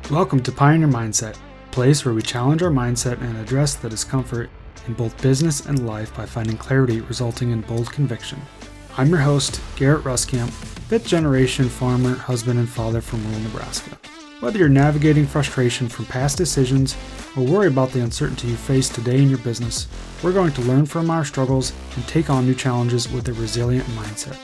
Welcome to Pioneer Mindset, a place where we challenge our mindset and address the discomfort in both business and life by finding clarity resulting in bold conviction. I'm your host, Garrett Ruskamp, fifth generation farmer, husband, and father from rural Nebraska. Whether you're navigating frustration from past decisions or worry about the uncertainty you face today in your business, we're going to learn from our struggles and take on new challenges with a resilient mindset.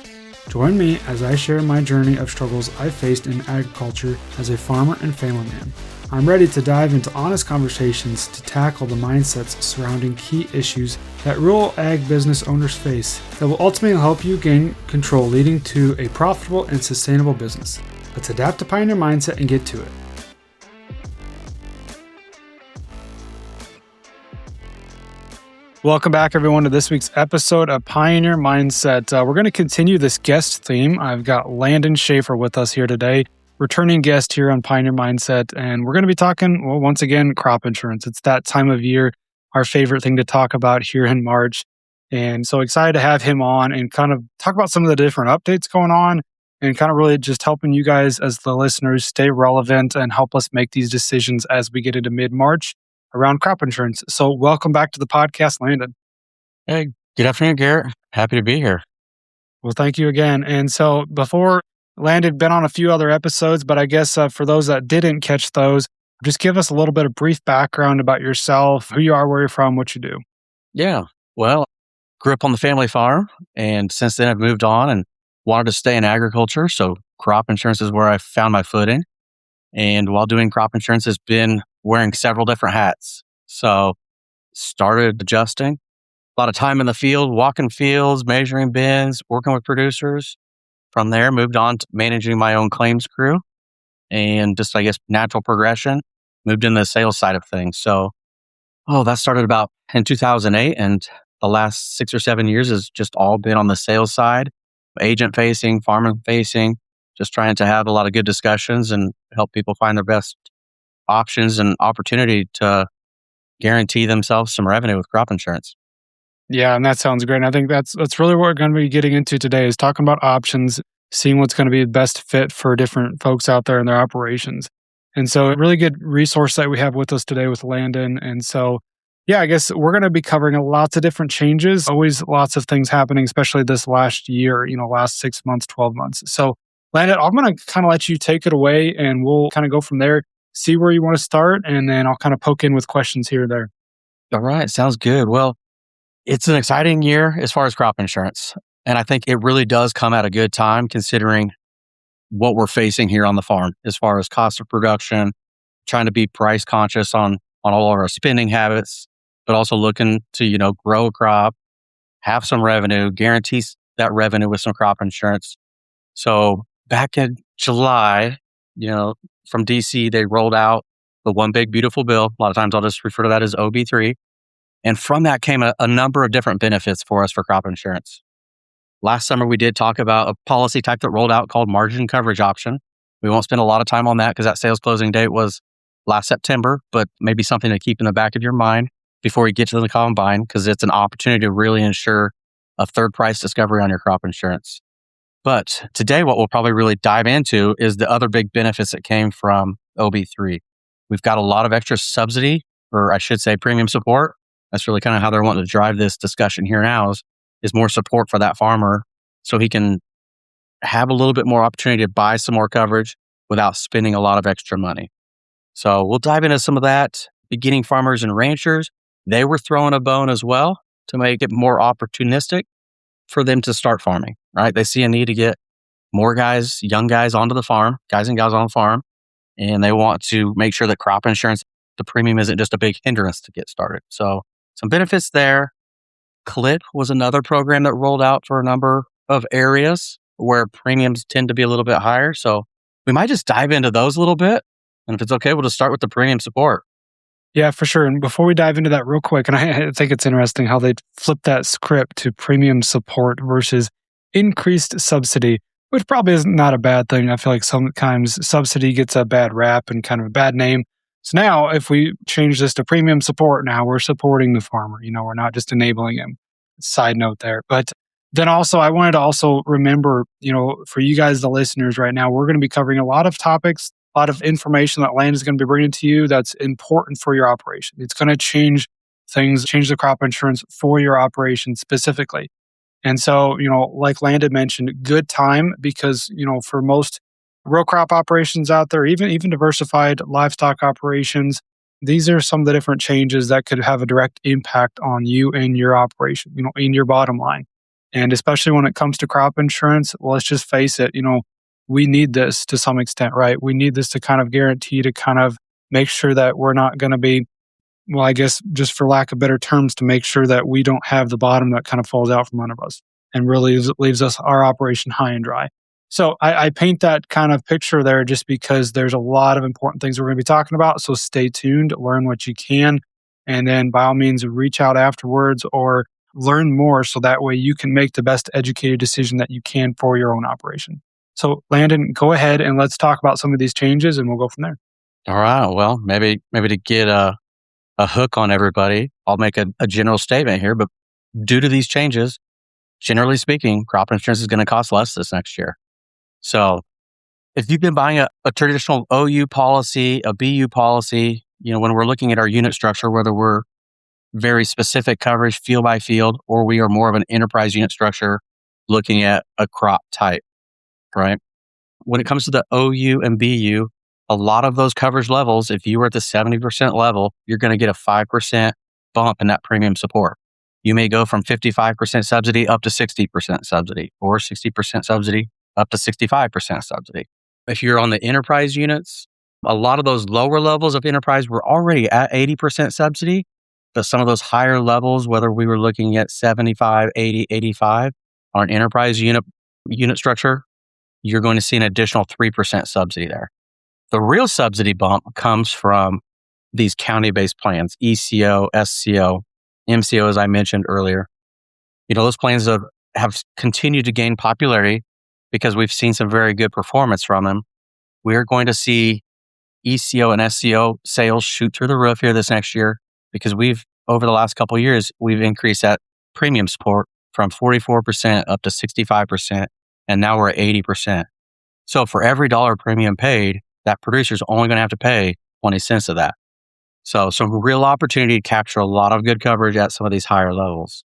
Join me as I share my journey of struggles I faced in agriculture as a farmer and family man. I'm ready to dive into honest conversations to tackle the mindsets surrounding key issues that rural ag business owners face that will ultimately help you gain control, leading to a profitable and sustainable business. Let's adapt to Pioneer Mindset and get to it. Welcome back, everyone, to this week's episode of Pioneer Mindset. We're going to continue this guest theme. I've got Landon Schafer with us here today, returning guest here on Pioneer Mindset, and we're going to be talking, well, once again, crop insurance. It's that time of year, our favorite thing to talk about here in March, and so excited to have him on and kind of talk about some of the different updates going on and kind of really just helping you guys as the listeners stay relevant and help us make these decisions as we get into mid-March around crop insurance. So welcome back to the podcast, Landon. Hey, good afternoon, Garrett. Happy to be here. Well, thank you again. And so before, Landon been on a few other episodes, but I guess for those that didn't catch those, just give us a little bit of brief background about yourself, who you are, where you're from, what you do. Yeah, well, grew up on the family farm, and since then I've moved on and wanted to stay in agriculture. So crop insurance is where I found my footing. And while doing crop insurance has been wearing several different hats. So started adjusting, a lot of time in the field, walking fields, measuring bins, working with producers. From there, moved on to managing my own claims crew and just, I guess, natural progression, moved into the sales side of things. So, that started about in 2008, and the last 6 or 7 years has just all been on the sales side, agent facing, farmer facing, just trying to have a lot of good discussions and help people find their best options and opportunity to guarantee themselves some revenue with crop insurance. Yeah, and that sounds great. And I think that's really what we're going to be getting into today is talking about options, seeing what's going to be the best fit for different folks out there in their operations. And so a really good resource that we have with us today with Landon. And so, yeah, I guess we're going to be covering lots of different changes, always lots of things happening, especially this last year, last 6 months, 12 months. So Landon, I'm going to kind of let you take it away and we'll kind of go from there. See where you want to start, and then I'll kind of poke in with questions here or there. All right. Sounds good. Well, it's an exciting year as far as crop insurance. And I think it really does come at a good time considering what we're facing here on the farm as far as cost of production, trying to be price conscious on all of our spending habits, but also looking to, grow a crop, have some revenue, guarantees that revenue with some crop insurance. So back in July, from DC, they rolled out the One Big Beautiful Bill. A lot of times I'll just refer to that as OB3. And from that came a number of different benefits for us for crop insurance. Last summer, we did talk about a policy type that rolled out called margin coverage option. We won't spend a lot of time on that because that sales closing date was last September, but maybe something to keep in the back of your mind before you get to the combine, because it's an opportunity to really ensure a third price discovery on your crop insurance. But today, what we'll probably really dive into is the other big benefits that came from OB3. We've got a lot of extra subsidy, or I should say premium support. That's really kind of how they're wanting to drive this discussion here now is more support for that farmer so he can have a little bit more opportunity to buy some more coverage without spending a lot of extra money. So we'll dive into some of that. Beginning farmers and ranchers, they were throwing a bone as well to make it more opportunistic for them to start farming, right? They see a need to get more guys, young guys onto the farm, guys and gals on the farm, and they want to make sure that crop insurance, the premium isn't just a big hindrance to get started. So some benefits there. CLIP was another program that rolled out for a number of areas where premiums tend to be a little bit higher. So we might just dive into those a little bit. And if it's okay, we'll just start with the premium support. Yeah, for sure. And before we dive into that real quick, and I think it's interesting how they flipped that script to premium support versus increased subsidy, which probably is not a bad thing. I feel like sometimes subsidy gets a bad rap and kind of a bad name. So now if we change this to premium support, now we're supporting the farmer. We're not just enabling him. Side note there. But then also, I wanted to also remember, for you guys, the listeners right now, we're going to be covering a lot of topics a lot of information that Land is going to be bringing to you that's important for your operation. It's going to change things, change the crop insurance for your operation specifically. And so, like Landon mentioned, good time because, for most row crop operations out there, even diversified livestock operations, these are some of the different changes that could have a direct impact on you and your operation, in your bottom line. And especially when it comes to crop insurance, well, let's just face it, we need this to some extent, right? We need this to kind of guarantee to kind of make sure that we're not going to be, well, I guess just for lack of better terms, to make sure that we don't have the bottom that kind of falls out from under us and really leaves us our operation high and dry. So I paint that kind of picture there just because there's a lot of important things we're going to be talking about. So stay tuned, learn what you can, and then by all means reach out afterwards or learn more so that way you can make the best educated decision that you can for your own operation. So Landon, go ahead and let's talk about some of these changes and we'll go from there. All right. Well, maybe to get a hook on everybody, I'll make a general statement here. But due to these changes, generally speaking, crop insurance is going to cost less this next year. So if you've been buying a traditional OU policy, a BU policy, when we're looking at our unit structure, whether we're very specific coverage field by field, or we are more of an enterprise unit structure looking at a crop type, right? When it comes to the OU and BU, a lot of those coverage levels, if you were at the 70% level, you're going to get a 5% bump in that premium support. You may go from 55% subsidy up to 60% subsidy, or 60% subsidy up to 65% subsidy. If you're on the enterprise units, a lot of those lower levels of enterprise were already at 80% subsidy, but some of those higher levels, whether we were looking at 75, 80, 85 on an enterprise unit structure, you're going to see an additional 3% subsidy there. The real subsidy bump comes from these county-based plans, ECO, SCO, MCO, as I mentioned earlier. Those plans have continued to gain popularity because we've seen some very good performance from them. We're going to see ECO and SCO sales shoot through the roof here this next year because over the last couple of years, we've increased that premium support from 44% up to 65%, and now we're at 80%. So for every dollar premium paid, that producer's only going to have to pay 20 cents of that. So some real opportunity to capture a lot of good coverage at some of these higher levels.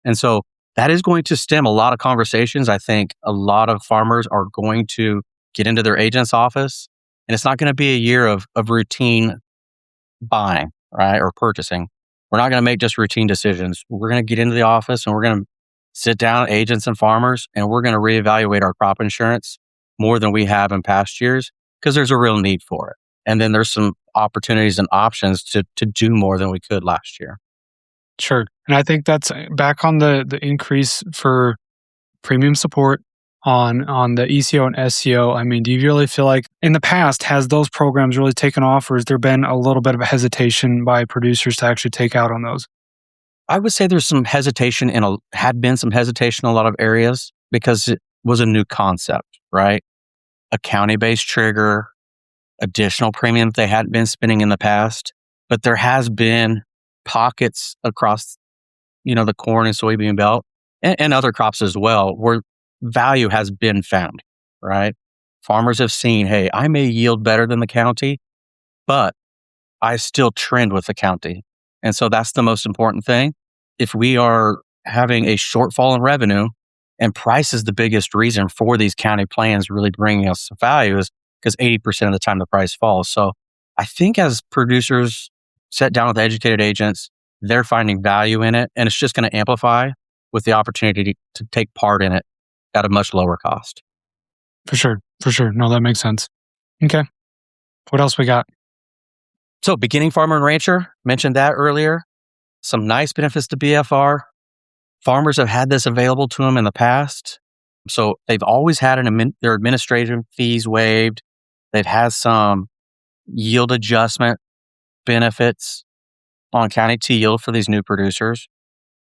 And so that is going to stem a lot of conversations. I think a lot of farmers are going to get into their agent's office, and it's not going to be a year of routine buying, right, or purchasing. We're not going to make just routine decisions. We're going to get into the office and we're going to sit down, agents and farmers, and we're going to reevaluate our crop insurance more than we have in past years because there's a real need for it. And then there's some opportunities and options to do more than we could last year. Sure. And I think that's back on the increase for premium support on the ECO and SCO. I mean, do you really feel like in the past, has those programs really taken off, or has there been a little bit of a hesitation by producers to actually take out on those? I would say there's some hesitation had been some hesitation in a lot of areas because it was a new concept, right? A county-based trigger, additional premium they hadn't been spending in the past. But there has been pockets across, the corn and soybean belt and other crops as well, where value has been found, right? Farmers have seen, hey, I may yield better than the county, but I still trend with the county. And so that's the most important thing. If we are having a shortfall in revenue, and price is the biggest reason for these county plans really bringing us value, is because 80% of the time the price falls. So I think as producers sit down with educated agents, they're finding value in it, and it's just going to amplify with the opportunity to take part in it at a much lower cost. For sure. No, that makes sense. Okay. What else we got? So beginning farmer and rancher, mentioned that earlier. Some nice benefits to BFR. Farmers have had this available to them in the past. So they've always had their administrative fees waived. They've had some yield adjustment benefits on county T yield for these new producers.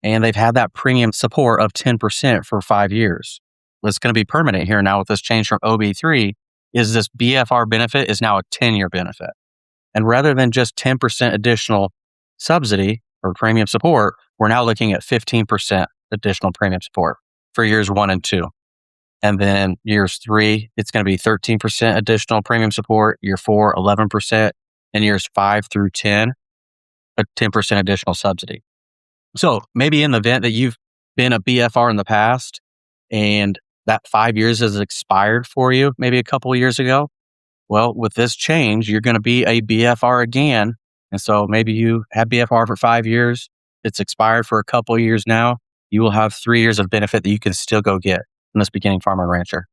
And they've had that premium support of 10% for 5 years. What's going to be permanent here now with this change from OB3 is this BFR benefit is now a 10-year benefit. And rather than just 10% additional subsidy or premium support, we're now looking at 15% additional premium support for years 1 and 2. And then years 3, it's going to be 13% additional premium support. Year 4, 11%. And years 5 through 10, a 10% additional subsidy. So maybe in the event that you've been a BFR in the past and that 5 years has expired for you, maybe a couple of years ago, well, with this change, you're going to be a BFR again. And so maybe you had BFR for 5 years. It's expired for a couple of years now. You will have 3 years of benefit that you can still go get from this beginning farmer and rancher.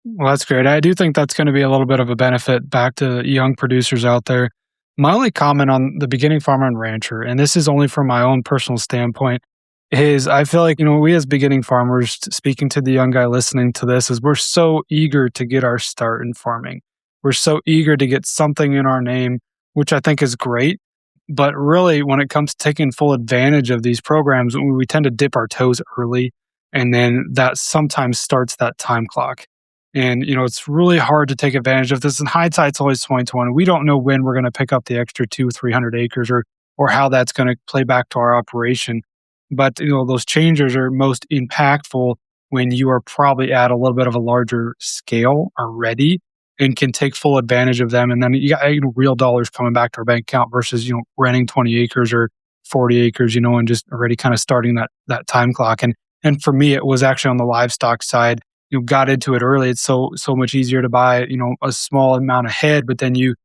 Well, that's great. I do think that's going to be a little bit of a benefit back to young producers out there. My only comment on the beginning farmer and rancher, and this is only from my own personal standpoint, is I feel like, we as beginning farmers, speaking to the young guy listening to this, is we're so eager to get our start in farming. We're so eager to get something in our name, which I think is great. But really, when it comes to taking full advantage of these programs, we tend to dip our toes early. And then that sometimes starts that time clock. And, it's really hard to take advantage of this. And hindsight's always 2020. We don't know when we're going to pick up the extra 200-300 acres or how that's going to play back to our operation. But, those changes are most impactful when you are probably at a little bit of a larger scale already and can take full advantage of them. And then you got real dollars coming back to our bank account versus, renting 20 acres or 40 acres, and just already kind of starting that time clock. And for me, it was actually on the livestock side. Got into it early. It's so much easier to buy, a small amount ahead, but then you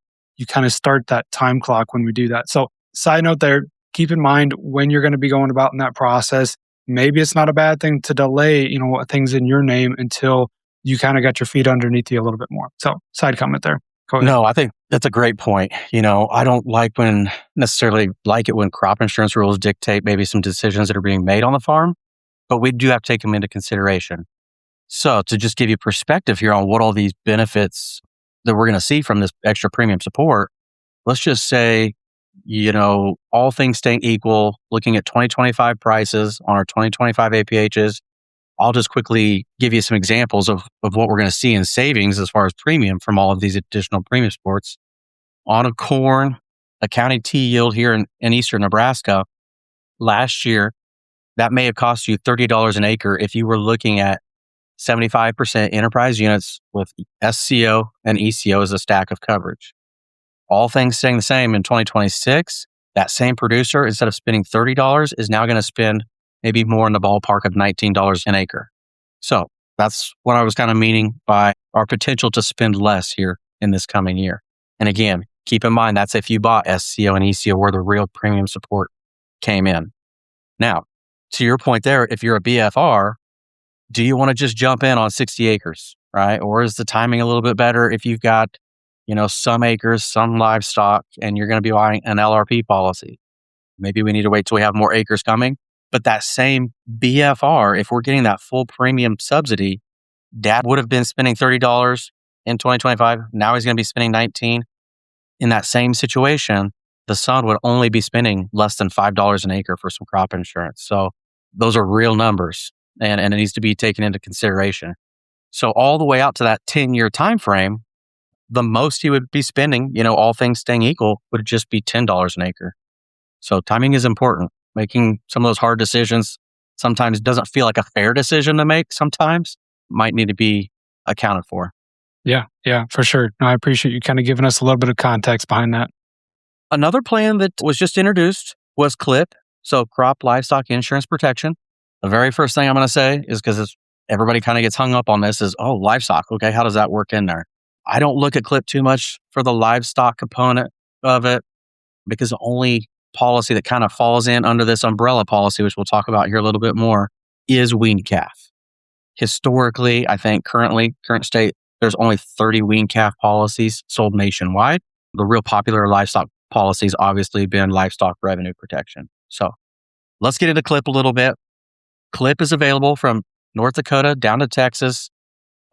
kind of start that time clock when we do that. So side note there, keep in mind when you're going to be going about in that process, maybe it's not a bad thing to delay, things in your name until you kind of got your feet underneath you a little bit more. So side comment there. Go ahead. No, I think that's a great point. I don't necessarily like it when crop insurance rules dictate maybe some decisions that are being made on the farm, but we do have to take them into consideration. So to just give you perspective here on what all these benefits that we're going to see from this extra premium support, let's just say, all things staying equal, looking at 2025 prices on our 2025 APHs, I'll just quickly give you some examples of what we're going to see in savings as far as premium from all of these additional premium supports. On a corn, a county T yield here in eastern Nebraska, last year, that may have cost you $30 an acre if you were looking at 75% enterprise units with SCO and ECO as a stack of coverage. All things staying the same in 2026, that same producer, instead of spending $30, is now going to spend maybe more in the ballpark of $19 an acre. So that's what I was kind of meaning by our potential to spend less here in this coming year. And again, keep in mind, that's if you bought SCO and ECO where the real premium support came in. Now, to your point there, if you're a BFR, do you want to just jump in on 60 acres, right? Or is the timing a little bit better if you've got, some acres, some livestock, and you're going to be buying an LRP policy? Maybe we need to wait till we have more acres coming. But that same BFR, if we're getting that full premium subsidy, dad would have been spending $30 in 2025. Now he's going to be spending $19. In that same situation, the son would only be spending less than $5 an acre for some crop insurance. So those are real numbers. And it needs to be taken into consideration. So all the way out to that 10-year time frame, the most he would be spending, all things staying equal, would just be $10 an acre. So timing is important. Making some of those hard decisions sometimes doesn't feel like a fair decision to make. Sometimes might need to be accounted for. Yeah, for sure. No, I appreciate you kind of giving us a little bit of context behind that. Another plan that was just introduced was CLIP, so Crop Livestock Insurance Protection. The very first thing I'm going to say is because everybody kind of gets hung up on this is, livestock. Okay, how does that work in there? I don't look at CLIP too much for the livestock component of it because the only policy that kind of falls in under this umbrella policy, which we'll talk about here a little bit more, is weaned calf. Historically, I think current state, there's only 30 weaned calf policies sold nationwide. The real popular livestock policies obviously been livestock revenue protection. So let's get into CLIP a little bit. CLIP is available from North Dakota down to Texas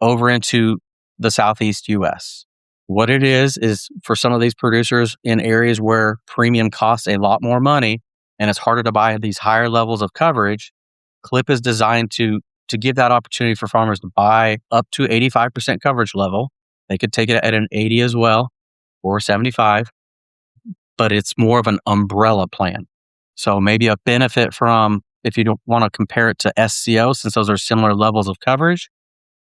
over into the Southeast U.S. What it is for some of these producers in areas where premium costs a lot more money and it's harder to buy these higher levels of coverage, CLIP is designed to give that opportunity for farmers to buy up to 85% coverage level. They could take it at an 80 as well or 75, but it's more of an umbrella plan. So maybe a benefit from, if you don't want to compare it to SCO, since those are similar levels of coverage,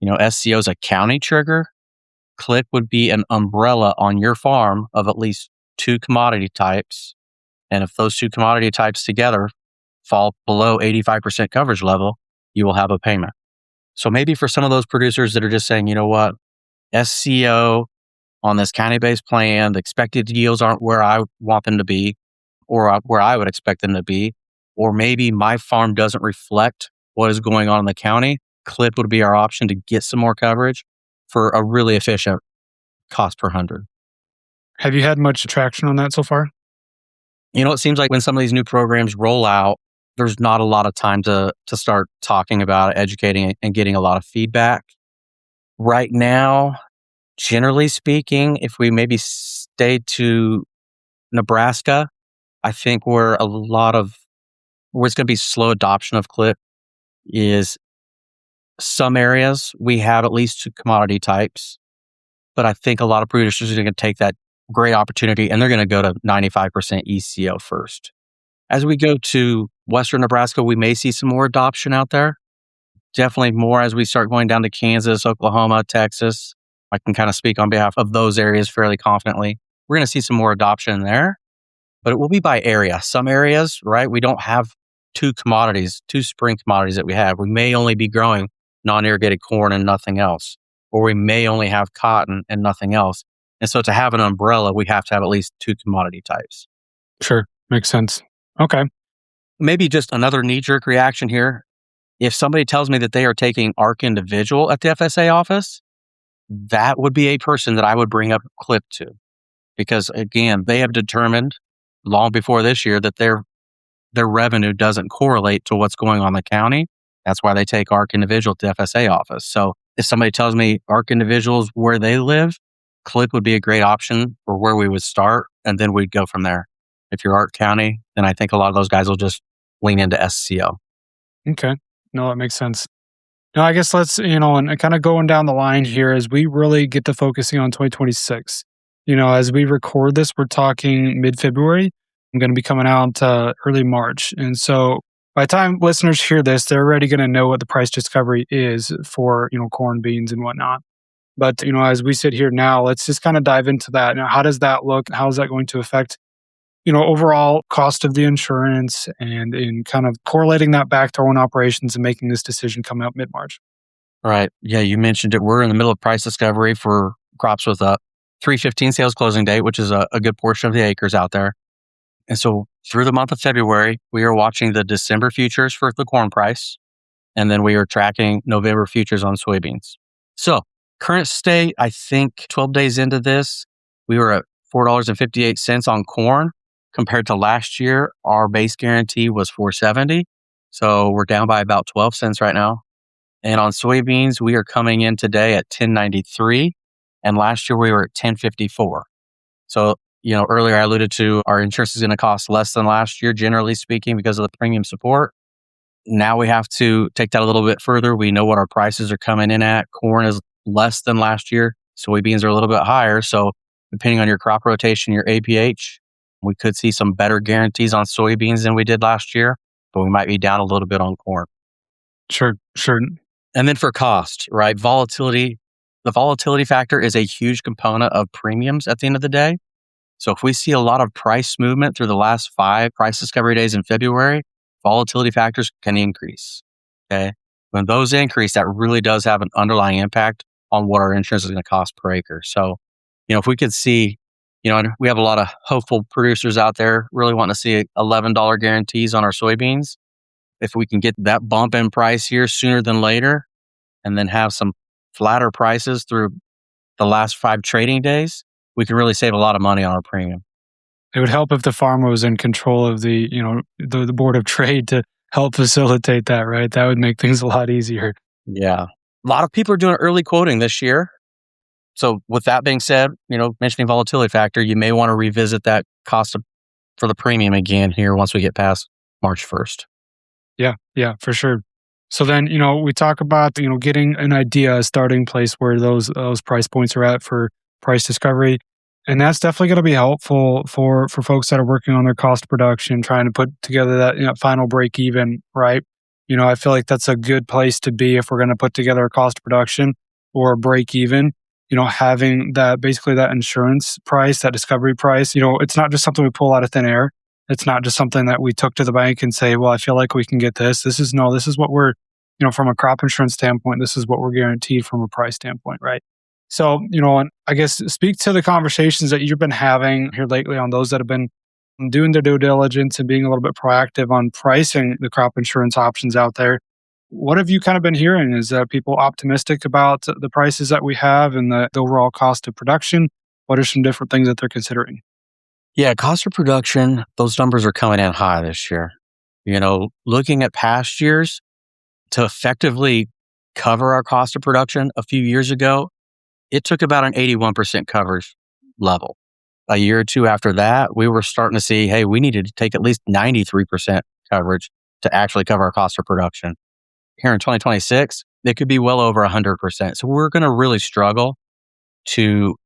SCO is a county trigger. CLIP would be an umbrella on your farm of at least two commodity types. And if those two commodity types together fall below 85% coverage level, you will have a payment. So maybe for some of those producers that are just saying, you know what, SCO on this county-based plan, the expected yields aren't where I want them to be or where I would expect them to be, or maybe my farm doesn't reflect what is going on in the county, CLIP would be our option to get some more coverage for a really efficient cost per 100. Have you had much traction on that so far? It seems like when some of these new programs roll out, there's not a lot of time to start talking about it, educating, and getting a lot of feedback. Right now, generally speaking, if we maybe stay to Nebraska, I think where it's going to be slow adoption of CLIP is some areas we have at least two commodity types, but I think a lot of producers are going to take that great opportunity and they're going to go to 95% ECO first. As we go to Western Nebraska, we may see some more adoption out there. Definitely more as we start going down to Kansas, Oklahoma, Texas. I can kind of speak on behalf of those areas fairly confidently. We're going to see some more adoption there, but it will be by area. Some areas, right, we don't have two spring commodities that we have. We may only be growing non-irrigated corn and nothing else, or we may only have cotton and nothing else. And so to have an umbrella, we have to have at least two commodity types. Sure. Makes sense. Okay. Maybe just another knee-jerk reaction here. If somebody tells me that they are taking ARC individual at the FSA office, that would be a person that I would bring up CLIP to. Because again, they have determined long before this year that their revenue doesn't correlate to what's going on in the county. That's why they take ARC individual at the FSA office. So if somebody tells me ARC individuals where they live, CLIP would be a great option for where we would start, and then we'd go from there. If you're ARC County, then I think a lot of those guys will just lean into SCO. Okay. No, that makes sense. Now, I guess let's, and kind of going down the line here as we really get to focusing on 2026. As we record this, we're talking mid-February. I'm going to be coming out early March. And so by the time listeners hear this, they're already going to know what the price discovery is for, corn, beans, and whatnot. But, as we sit here now, let's just kind of dive into that. Now, how does that look? How is that going to affect, overall cost of the insurance and in kind of correlating that back to our own operations and making this decision coming up mid-March? Right. Yeah, you mentioned it. We're in the middle of price discovery for crops with a 3/15 sales closing date, which is a good portion of the acres out there. And so through the month of February, we are watching the December futures for the corn price, and then we are tracking November futures on soybeans. So current state, I think 12 days into this, we were at $4.58 on corn. Compared to last year, our base guarantee was $4.70. So we're down by about 12 cents right now. And on soybeans, we are coming in today at $10.93. And last year we were at $10.54. So, earlier I alluded to our insurance is going to cost less than last year, generally speaking, because of the premium support. Now we have to take that a little bit further. We know what our prices are coming in at. Corn is less than last year. Soybeans are a little bit higher. So depending on your crop rotation, your APH, we could see some better guarantees on soybeans than we did last year, but we might be down a little bit on corn. Sure. And then for cost, right? Volatility. The volatility factor is a huge component of premiums at the end of the day. So if we see a lot of price movement through the last 5 price discovery days in February, volatility factors can increase. Okay. When those increase, that really does have an underlying impact on what our insurance is going to cost per acre. So, if we could see, and we have a lot of hopeful producers out there really wanting to see $11 guarantees on our soybeans. If we can get that bump in price here sooner than later, and then have some flatter prices through the last 5 trading days, we can really save a lot of money on our premium. It would help if the farmer was in control of the board of trade to help facilitate that, right? That would make things a lot easier. Yeah. A lot of people are doing early quoting this year. So with that being said, mentioning volatility factor, you may want to revisit that cost for the premium again here once we get past March 1st. Yeah, for sure. So then, we talk about, getting an idea, a starting place where those price points are at for price discovery. And that's definitely going to be helpful for folks that are working on their cost of production, trying to put together that final break even, right? I feel like that's a good place to be if we're going to put together a cost of production or a break even. Having that basically that insurance price, that discovery price, it's not just something we pull out of thin air. It's not just something that we took to the bank and say, well, I feel like we can get this. This is no, this is what we're, from a crop insurance standpoint, this is what we're guaranteed from a price standpoint, right? So, and I guess speak to the conversations that you've been having here lately on those that have been doing their due diligence and being a little bit proactive on pricing the crop insurance options out there. What have you kind of been hearing? Is people optimistic about the prices that we have and the overall cost of production? What are some different things that they're considering? Yeah, cost of production, those numbers are coming in high this year. Looking at past years to effectively cover our cost of production a few years ago, it took about an 81% coverage level. A year or two after that, we were starting to see, hey, we needed to take at least 93% coverage to actually cover our cost of production. Here in 2026, it could be well over 100%. So we're going to really struggle to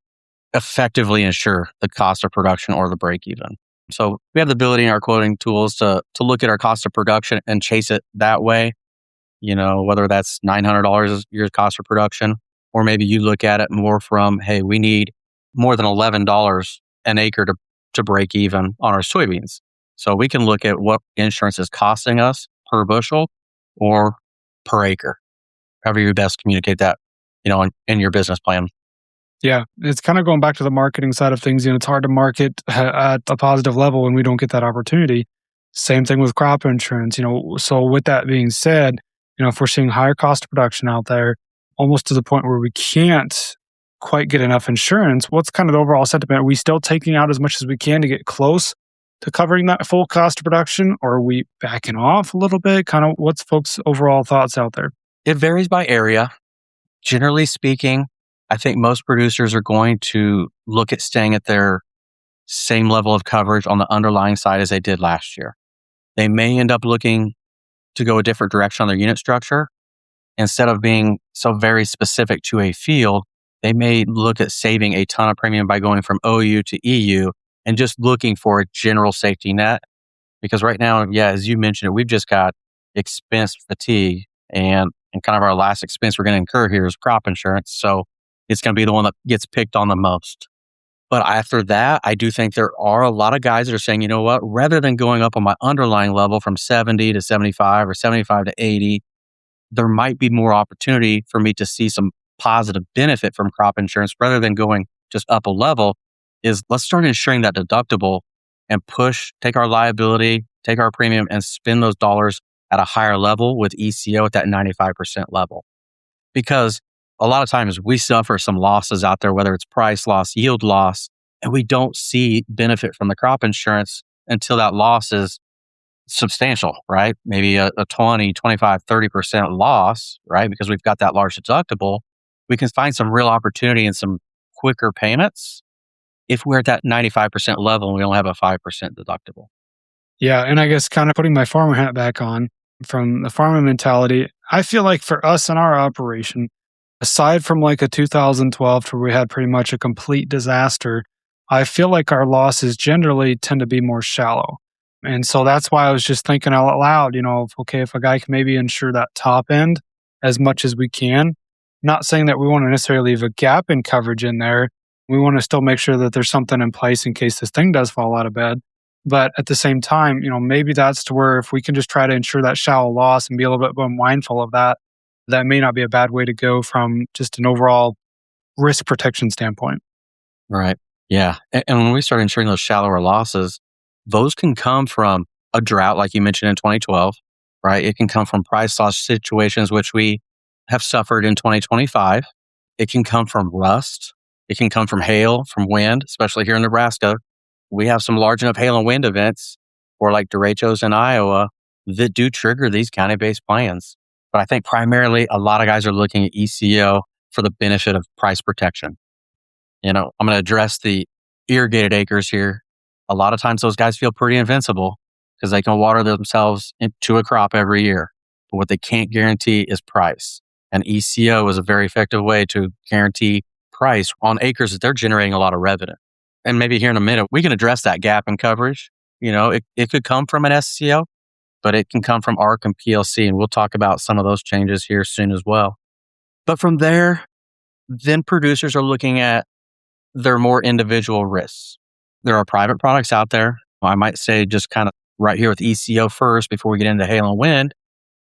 effectively insure the cost of production or the break even. So we have the ability in our quoting tools to look at our cost of production and chase it that way, whether that's $900 a year cost of production, or maybe you look at it more from, hey, we need more than $11 an acre to break even on our soybeans. So we can look at what insurance is costing us per bushel or per acre, however you best communicate that, in your business plan. Yeah, it's kind of going back to the marketing side of things. It's hard to market at a positive level when we don't get that opportunity. Same thing with crop insurance. So with that being said, if we're seeing higher cost of production out there, almost to the point where we can't quite get enough insurance, what's kind of the overall sentiment? Are we still taking out as much as we can to get close to covering that full cost of production, or are we backing off a little bit? Kind of what's folks' overall thoughts out there? It varies by area. Generally speaking, I think most producers are going to look at staying at their same level of coverage on the underlying side as they did last year. They may end up looking to go a different direction on their unit structure. Instead of being so very specific to a field, they may look at saving a ton of premium by going from OU to EU and just looking for a general safety net. Because right now, yeah, as you mentioned, we've just got expense fatigue, and kind of our last expense we're going to incur here is crop insurance. So it's going to be the one that gets picked on the most. But after that, I do think there are a lot of guys that are saying, you know what, rather than going up on my underlying level from 70 to 75 or 75 to 80, there might be more opportunity for me to see some positive benefit from crop insurance rather than going just up a level. Is let's start insuring that deductible and take our liability, take our premium and spend those dollars at a higher level with ECO at that 95% level. Because a lot of times we suffer some losses out there, whether it's price loss, yield loss, and we don't see benefit from the crop insurance until that loss is substantial, right? Maybe a 20, 25, 30% loss, right? Because we've got that large deductible. We can find some real opportunity and some quicker payments if we're at that 95% level and we only have a 5% deductible. Yeah, and I guess kind of putting my farmer hat back on from the farmer mentality, I feel like for us in our operation, aside from like a 2012 where we had pretty much a complete disaster, I feel like our losses generally tend to be more shallow. And so that's why I was just thinking out loud, if a guy can maybe insure that top end as much as we can, not saying that we want to necessarily leave a gap in coverage in there. We want to still make sure that there's something in place in case this thing does fall out of bed. But at the same time, maybe that's to where if we can just try to insure that shallow loss and be a little bit more mindful of that, that may not be a bad way to go from just an overall risk protection standpoint. Right. Yeah. And when we start insuring those shallower losses, those can come from a drought, like you mentioned in 2012, right? It can come from price loss situations, which we have suffered in 2025. It can come from rust. It can come from hail, from wind, especially here in Nebraska. We have some large enough hail and wind events, or like derechos in Iowa, that do trigger these county-based plans. But I think primarily a lot of guys are looking at ECO for the benefit of price protection. I'm going to address the irrigated acres here. A lot of times those guys feel pretty invincible because they can water themselves into a crop every year. But what they can't guarantee is price. And ECO is a very effective way to guarantee price on acres that they're generating a lot of revenue. And maybe here in a minute, we can address that gap in coverage. It could come from an SCO, but it can come from ARC and PLC, and we'll talk about some of those changes here soon as well. But from there, then producers are looking at their more individual risks. There are private products out there. I might say just kind of right here with ECO first before we get into hail and wind,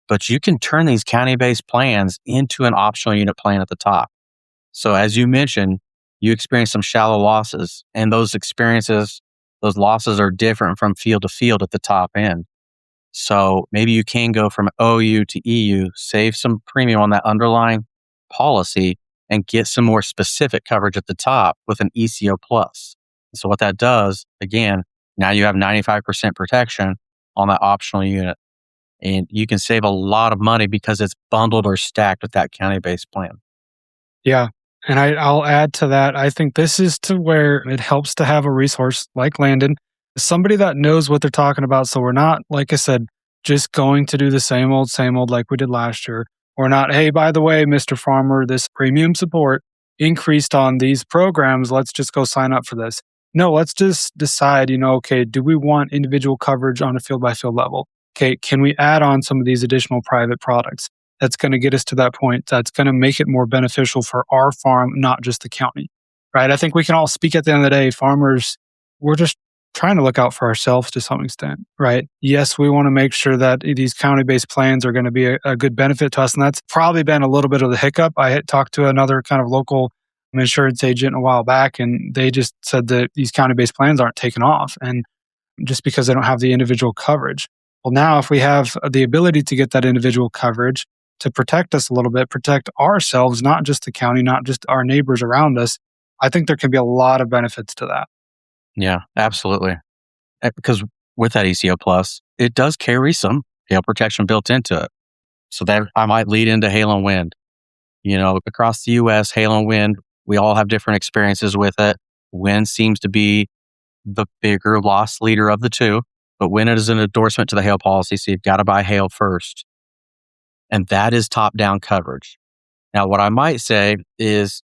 but you can turn these county-based plans into an optional unit plan at the top. So as you mentioned, you experience some shallow losses, and those losses are different from field to field at the top end. So maybe you can go from OU to EU, save some premium on that underlying policy, and get some more specific coverage at the top with an ECO plus. So what that does, again, now you have 95% protection on that optional unit. And you can save a lot of money because it's bundled or stacked with that county-based plan. Yeah. And I'll add to that. I think this is to where it helps to have a resource like Landon, somebody that knows what they're talking about. So we're not, like I said, just going to do the same old like we did last year. We're not, hey, by the way, Mr. Farmer, this premium support increased on these programs. Let's just go sign up for this. No, let's just decide, okay, do we want individual coverage on a field by field level? Okay, can we add on some of these additional private products? That's going to get us to that point. That's going to make it more beneficial for our farm, not just the county, right? I think we can all speak at the end of the day. Farmers, we're just trying to look out for ourselves to some extent, right? Yes, we want to make sure that these county-based plans are going to be a good benefit to us. And that's probably been a little bit of the hiccup. I had talked to another kind of local insurance agent a while back, and they just said that these county-based plans aren't taking off. And just because they don't have the individual coverage. Well, now if we have the ability to get that individual coverage to protect us a little bit, protect ourselves, not just the county, not just our neighbors around us, I think there can be a lot of benefits to that. Yeah, absolutely. Because with that ECO Plus, it does carry some hail protection built into it. So that I might lead into hail and wind. Across the U.S., hail and wind, we all have different experiences with it. Wind seems to be the bigger loss leader of the two, but wind is an endorsement to the hail policy, so you've got to buy hail first. And that is top-down coverage. Now, what I might say is,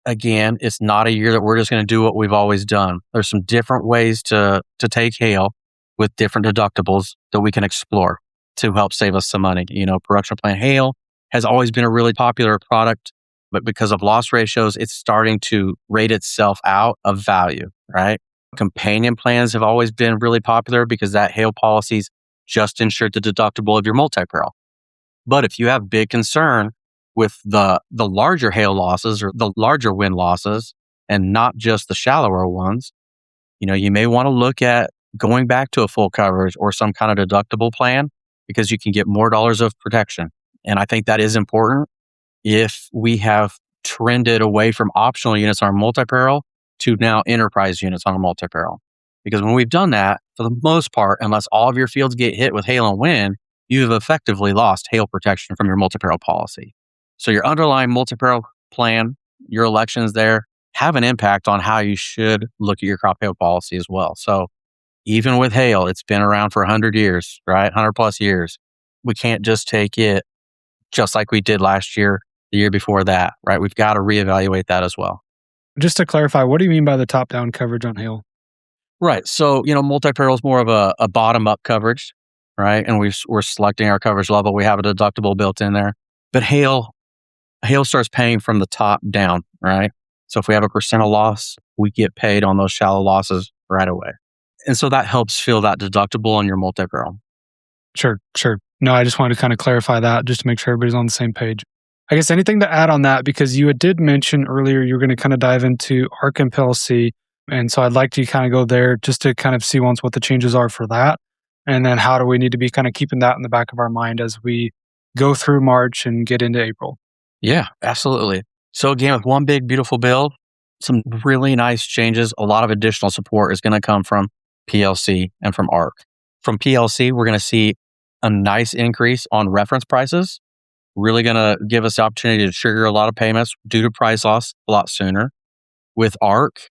again, it's not a year that we're just going to do what we've always done. There's some different ways to take hail with different deductibles that we can explore to help save us some money. Production plan hail has always been a really popular product, but because of loss ratios, it's starting to rate itself out of value, right? Companion plans have always been really popular because that hail policies just insured the deductible of your multi-peril. But if you have big concern with the larger hail losses or the larger wind losses and not just the shallower ones, you may want to look at going back to a full coverage or some kind of deductible plan because you can get more dollars of protection. And I think that is important if we have trended away from optional units on our multi-peril to now enterprise units on a multi-peril. Because when we've done that, for the most part, unless all of your fields get hit with hail and wind, you've effectively lost hail protection from your multi-peril policy. So your underlying multi-peril plan, your elections there, have an impact on how you should look at your crop hail policy as well. So even with hail, it's been around for 100 years, right? 100 plus years. We can't just take it just like we did last year, the year before that, right? We've got to reevaluate that as well. Just to clarify, what do you mean by the top-down coverage on hail? Right. So, multi-peril is more of a bottom-up coverage, right? And we're selecting our coverage level. We have a deductible built in there. But hail starts paying from the top down, right? So if we have a percent of loss, we get paid on those shallow losses right away. And so that helps fill that deductible on your multi-peril. Sure. No, I just wanted to kind of clarify that just to make sure everybody's on the same page. I guess anything to add on that, because you did mention earlier you're going to kind of dive into ARC and PLC. And so I'd like to kind of go there just to kind of see once what the changes are for that. And then how do we need to be kind of keeping that in the back of our mind as we go through March and get into April. Yeah, absolutely. So again, with one big, beautiful build, some really nice changes. A lot of additional support is going to come from PLC and from ARC. From PLC, we're going to see a nice increase on reference prices. Really going to give us the opportunity to trigger a lot of payments due to price loss a lot sooner. With ARC,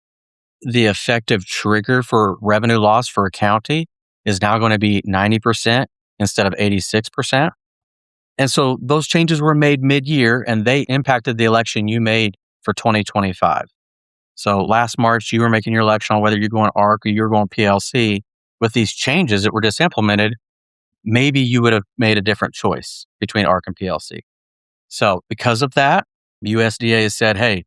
the effective trigger for revenue loss for a county is now going to be 90% instead of 86%. And so those changes were made mid-year and they impacted the election you made for 2025. So last March, you were making your election on whether you're going ARC or you're going PLC. With these changes that were just implemented, maybe you would have made a different choice between ARC and PLC. So because of that, USDA has said, hey,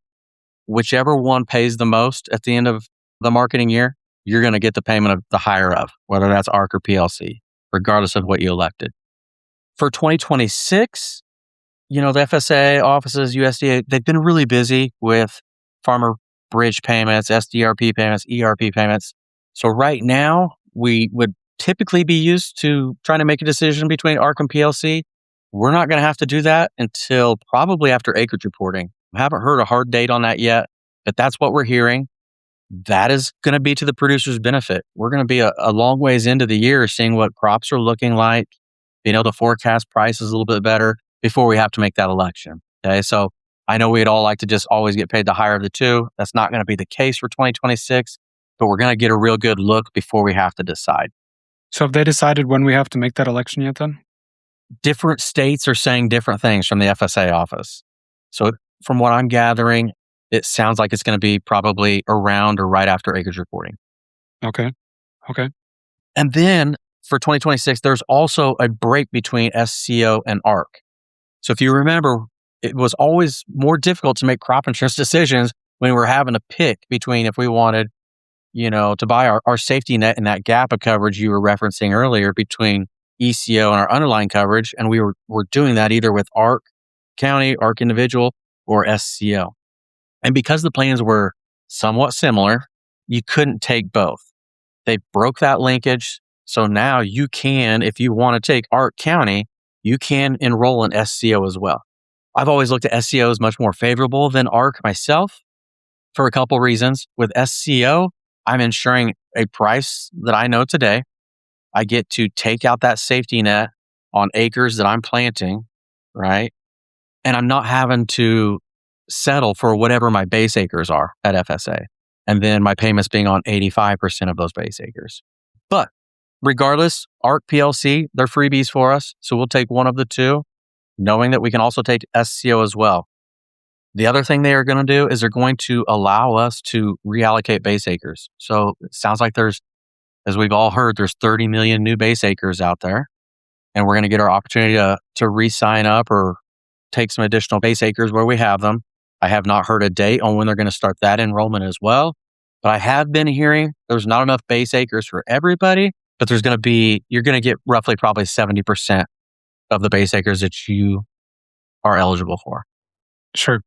whichever one pays the most at the end of the marketing year, you're going to get the payment of the higher of, whether that's ARC or PLC, regardless of what you elected. For 2026, the FSA offices, USDA, they've been really busy with farmer bridge payments, SDRP payments, ERP payments. So right now, we would typically be used to trying to make a decision between ARC and PLC. We're not going to have to do that until probably after acreage reporting. I haven't heard a hard date on that yet, but that's what we're hearing. That is going to be to the producer's benefit. We're going to be a long ways into the year seeing what crops are looking like, being able to forecast prices a little bit better before we have to make that election. Okay, so I know we'd all like to just always get paid the higher of the two. That's not going to be the case for 2026, but we're going to get a real good look before we have to decide. So have they decided when we have to make that election yet then? Different states are saying different things from the FSA office. So from what I'm gathering, it sounds like it's going to be probably around or right after acreage reporting. Okay. And then for 2026, there's also a break between SCO and ARC. So if you remember, it was always more difficult to make crop insurance decisions when we were having to pick between if we wanted, to buy our safety net in that gap of coverage you were referencing earlier between ECO and our underlying coverage. And we were doing that either with ARC County, ARC Individual, or SCO. And because the plans were somewhat similar, you couldn't take both. They broke that linkage. So now you can, if you want to take ARC County, you can enroll in SCO as well. I've always looked at SCO as much more favorable than ARC myself for a couple reasons. With SCO, I'm ensuring a price that I know today. I get to take out that safety net on acres that I'm planting, right? And I'm not having to settle for whatever my base acres are at FSA. And then my payments being on 85% of those base acres. But regardless, ARC PLC, they're freebies for us. So we'll take one of the two, knowing that we can also take SCO as well. The other thing they are going to do is they're going to allow us to reallocate base acres. So it sounds like there's, as we've all heard, there's 30 million new base acres out there. And we're going to get our opportunity to re-sign up or take some additional base acres where we have them. I have not heard a date on when they're going to start that enrollment as well. But I have been hearing there's not enough base acres for everybody, but you're going to get roughly probably 70% of the base acres that you are eligible for. Sure.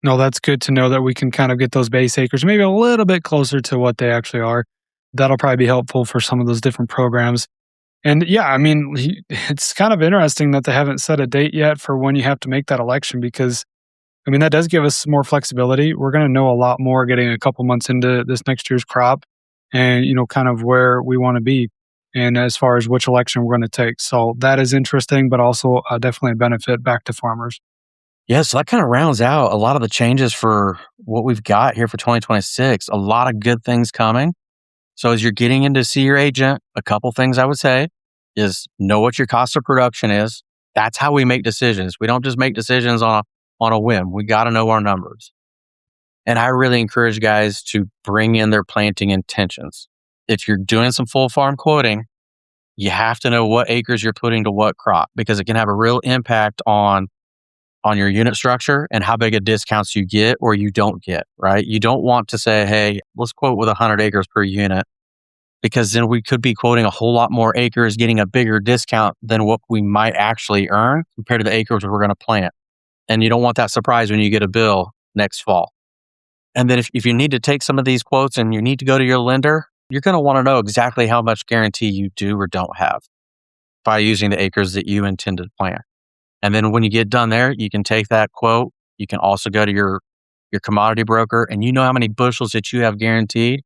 No, that's good to know that we can kind of get those base acres maybe a little bit closer to what they actually are. That'll probably be helpful for some of those different programs. And yeah, I mean, it's kind of interesting that they haven't set a date yet for when you have to make that election because, I mean, that does give us more flexibility. We're going to know a lot more getting a couple months into this next year's crop and, kind of where we want to be and as far as which election we're going to take. So that is interesting, but also definitely a benefit back to farmers. Yeah, so that kind of rounds out a lot of the changes for what we've got here for 2026. A lot of good things coming. So as you're getting in to see your agent, a couple things I would say is know what your cost of production is. That's how we make decisions. We don't just make decisions on a whim. We got to know our numbers. And I really encourage guys to bring in their planting intentions. If you're doing some full farm quoting, you have to know what acres you're putting to what crop because it can have a real impact on your unit structure and how big a discounts you get or you don't get, right? You don't want to say, hey, let's quote with 100 acres per unit because then we could be quoting a whole lot more acres, getting a bigger discount than what we might actually earn compared to the acres we're going to plant. And you don't want that surprise when you get a bill next fall. And then if you need to take some of these quotes and you need to go to your lender, you're going to want to know exactly how much guarantee you do or don't have by using the acres that you intend to plant. And then when you get done there, you can take that quote. You can also go to your commodity broker and you know how many bushels that you have guaranteed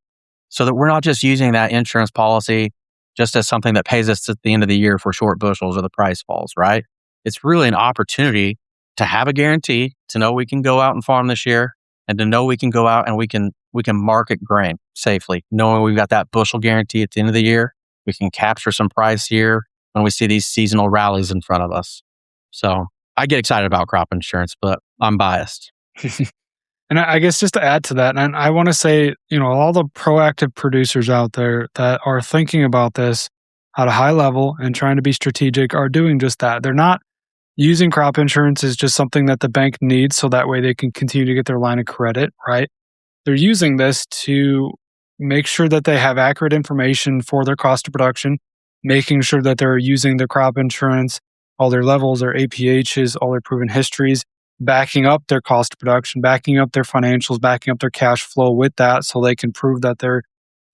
so that we're not just using that insurance policy just as something that pays us at the end of the year for short bushels or the price falls, right? It's really an opportunity to have a guarantee, to know we can go out and farm this year and to know we can go out and we can market grain safely, knowing we've got that bushel guarantee at the end of the year. We can capture some price here when we see these seasonal rallies in front of us. So I get excited about crop insurance, but I'm biased. And I guess just to add to that, and I want to say, all the proactive producers out there that are thinking about this, at a high level and trying to be strategic are doing just that. They're not using crop insurance as just something that the bank needs so that way they can continue to get their line of credit, right? They're using this to make sure that they have accurate information for their cost of production, making sure that they're using their crop insurance, all their levels, their APHs, all their proven histories, backing up their cost of production, backing up their financials, backing up their cash flow with that so they can prove that they're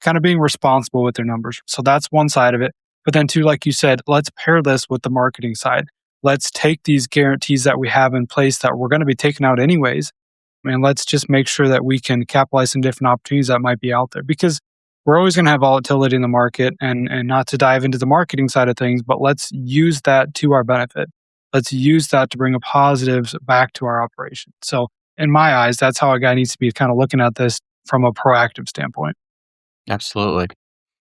kind of being responsible with their numbers. So that's one side of it. But then, too, like you said, let's pair this with the marketing side. Let's take these guarantees that we have in place that we're going to be taking out anyways, and let's just make sure that we can capitalize on different opportunities that might be out there, because we're always going to have volatility in the market, and not to dive into the marketing side of things, but let's use that to our benefit. Let's use that to bring a positives back to our operation. So in my eyes, that's how a guy needs to be kind of looking at this from a proactive standpoint. Absolutely.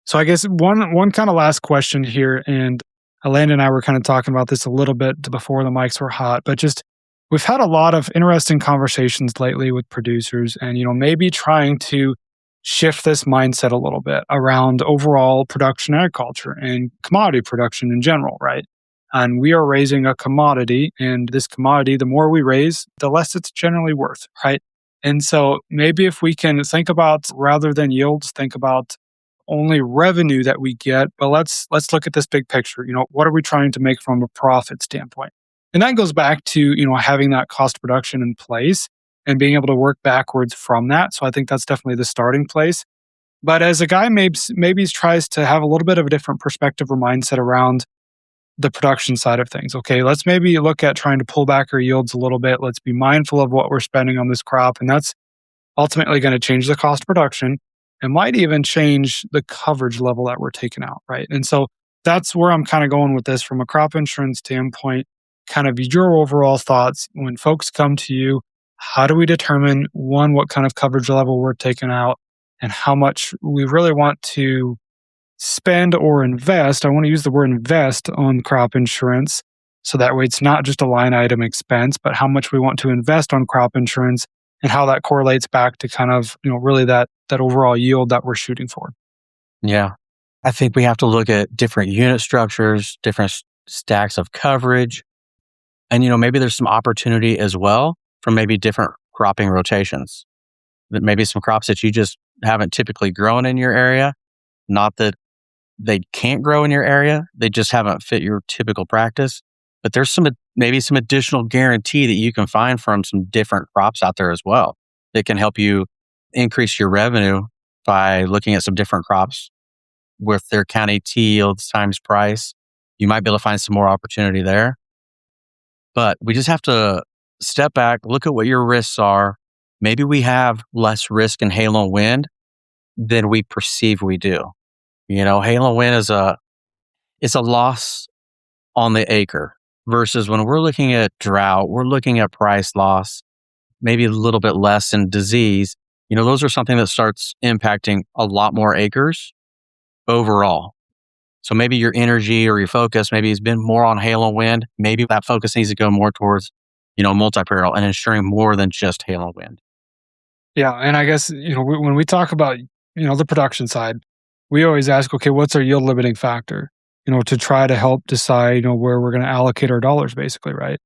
So I guess one kind of last question here, and Landon and I were kind of talking about this a little bit before the mics were hot, but just we've had a lot of interesting conversations lately with producers, and maybe trying to shift this mindset a little bit around overall production agriculture and commodity production in general, right? And we are raising a commodity, and this commodity, the more we raise, the less it's generally worth, right? And so maybe if we can think about, rather than yields, think about only revenue that we get, but let's look at this big picture. What are we trying to make from a profit standpoint? And that goes back to having that cost of production in place and being able to work backwards from that. So I think that's definitely the starting place. But as a guy maybe tries to have a little bit of a different perspective or mindset around the production side of things. Okay, let's maybe look at trying to pull back our yields a little bit. Let's be mindful of what we're spending on this crop, and that's ultimately going to change the cost of production. It might even change the coverage level that we're taking out, right? And so that's where I'm kind of going with this from a crop insurance standpoint. Kind of your overall thoughts when folks come to you. How do we determine, one, what kind of coverage level we're taking out and how much we really want to spend or invest? I want to use the word invest on crop insurance, so that way it's not just a line item expense, but how much we want to invest on crop insurance and how that correlates back to kind of, really that overall yield that we're shooting for. Yeah. I think we have to look at different unit structures, different stacks of coverage. And, maybe there's some opportunity as well for maybe different cropping rotations. That maybe some crops that you just haven't typically grown in your area. Not that they can't grow in your area, they just haven't fit your typical practice. But there's maybe some additional guarantee that you can find from some different crops out there as well that can help you increase your revenue by looking at some different crops with their county T yields times price. You might be able to find some more opportunity there. But we just have to step back, look at what your risks are. Maybe we have less risk in hail and wind than we perceive we do. Hail and wind is a loss on the acre versus when we're looking at drought, we're looking at price loss, maybe a little bit less in disease. Those are something that starts impacting a lot more acres overall. So maybe your energy or your focus maybe has been more on hail and wind. Maybe that focus needs to go more towards, multi-peril and ensuring more than just hail and wind. Yeah, and I guess, when we talk about, the production side, we always ask, okay, what's our yield limiting factor? To try to help decide, where we're going to allocate our dollars, basically, right?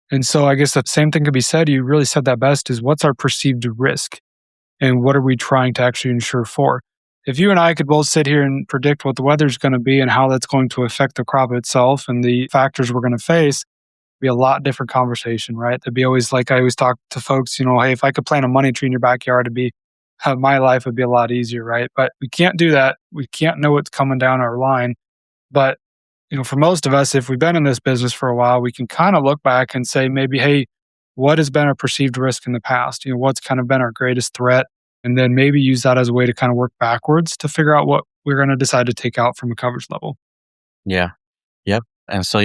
And so I guess the same thing could be said. You really said that best, is what's our perceived risk and what are we trying to actually insure for? If you and I could both sit here and predict what the weather's going to be and how that's going to affect the crop itself and the factors we're going to face, it'd be a lot different conversation, right? It'd be always like I always talk to folks, hey, if I could plant a money tree in your backyard, my life would be a lot easier, right? But we can't do that. We can't know what's coming down our line. But, for most of us, if we've been in this business for a while, we can kind of look back and say maybe, hey, what has been our perceived risk in the past? What's kind of been our greatest threat? And then maybe use that as a way to kind of work backwards to figure out what we're going to decide to take out from a coverage level. Yeah. Yep. And so,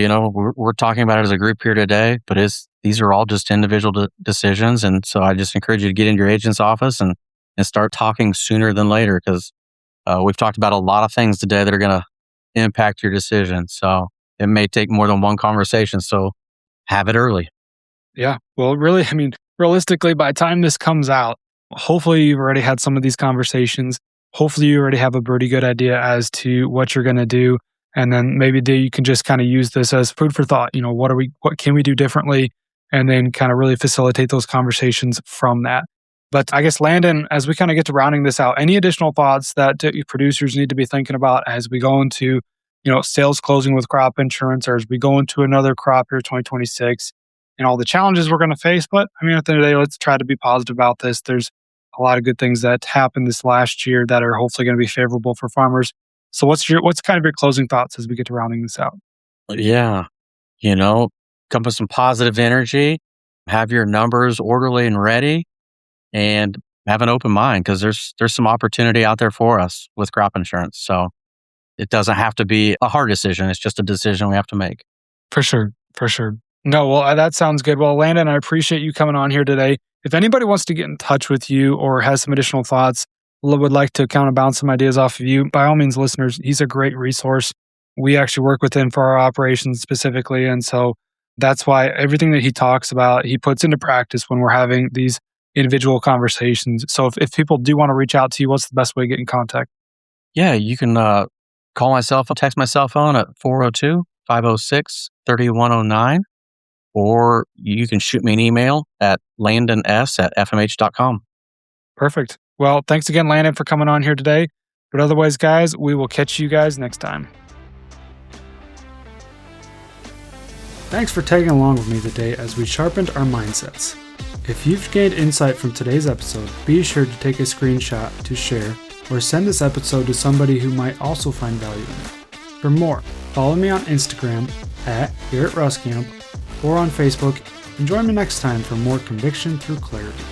we're talking about it as a group here today, but these are all just individual decisions. And so I just encourage you to get into your agent's office and start talking sooner than later, because we've talked about a lot of things today that are going to impact your decision. So it may take more than one conversation. So have it early. Yeah. Well, really, realistically, by the time this comes out, hopefully you've already had some of these conversations. Hopefully you already have a pretty good idea as to what you're going to do. And then maybe you can just kind of use this as food for thought. What can we do differently? And then kind of really facilitate those conversations from that. But I guess, Landon, as we kind of get to rounding this out, any additional thoughts that producers need to be thinking about as we go into, sales closing with crop insurance, or as we go into another crop year, 2026, and all the challenges we're going to face? But I mean, at the end of the day, let's try to be positive about this. There's a lot of good things that happened this last year that are hopefully going to be favorable for farmers. So what's kind of your closing thoughts as we get to rounding this out? Yeah. Come with some positive energy, have your numbers orderly and ready, and have an open mind, because there's some opportunity out there for us with crop insurance. So it doesn't have to be a hard decision. It's just a decision we have to make. For sure. For sure. No, well, that sounds good. Well, Landon, I appreciate you coming on here today. If anybody wants to get in touch with you or has some additional thoughts, would like to kind of bounce some ideas off of you, by all means, listeners, he's a great resource. We actually work with him for our operations specifically. And so that's why everything that he talks about, he puts into practice when we're having these individual conversations. So if people do want to reach out to you, what's the best way to get in contact? Yeah, you can call myself or text my cell phone at 402-506-3109, or you can shoot me an email at landons@fmh.com. Perfect. Well, thanks again, Landon, for coming on here today. But otherwise, guys, we will catch you guys next time. Thanks for tagging along with me today as we sharpened our mindsets. If you've gained insight from today's episode, be sure to take a screenshot to share or send this episode to somebody who might also find value in it. For more, follow me on Instagram at Garrett Ruskamp or on Facebook, and join me next time for more conviction through clarity.